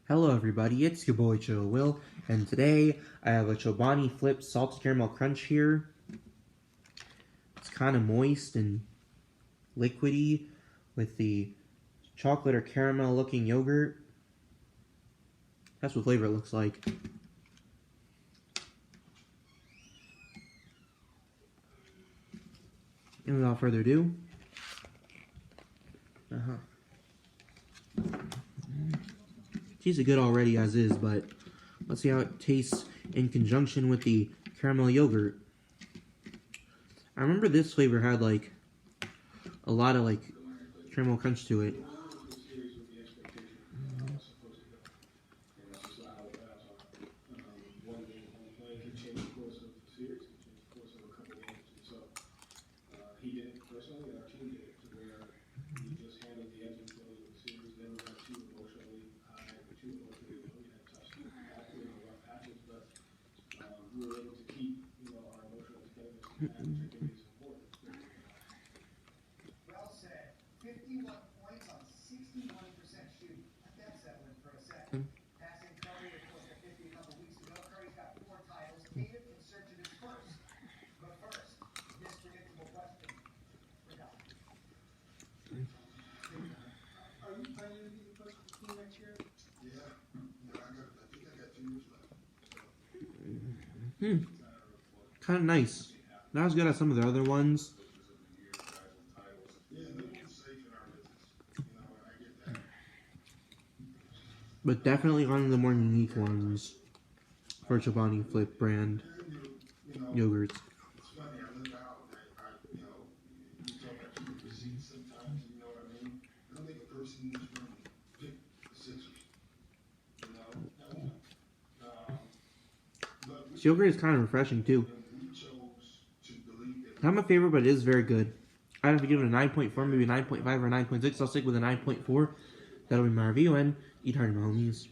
Hello everybody, it's your boy Joe Will, and today I have a Chobani Flip Salted Caramel Crunch here. It's kind of moist and liquidy with the chocolate or caramel looking yogurt. That's what flavor it looks like. And without further ado, tastes good already as is, but let's see how it tastes in conjunction with the caramel yogurt. I remember this flavor had like a lot of caramel crunch to it. He did it personally, and our team did it, to where he just handled the ebbs and flows of the series. Never got too emotionally high or too emotionally low. We had tough rough patches, but we were able to keep, our emotional togetherness, which I think is important. Well said. 51 points on 61% shooting. That's settling for a second. Passing Curry was close to 50 a couple weeks ago. Curry's got 4 titles. Native in search of his first. But first, this predictable question. Are you planning to be the first team next year? Yeah. I think I got 2 years left. Kind of nice. Not as good as some of the other ones. Yeah, no one's safe in our business. I get that. But definitely one of the more unique ones for Chobani Flip brand yogurts. It's funny, I live out, you talk about keeping receipts sometimes, you know what I mean? I don't think a person in this room pick the Sixers. This yogurt is kind of refreshing too. We chose to believe that. Not my favorite, but it is very good. I'd have to give it a 9.4, maybe 9.5 or 9.6. I'll stick with a 9.4. That'll be my review, and eat hard, my homies.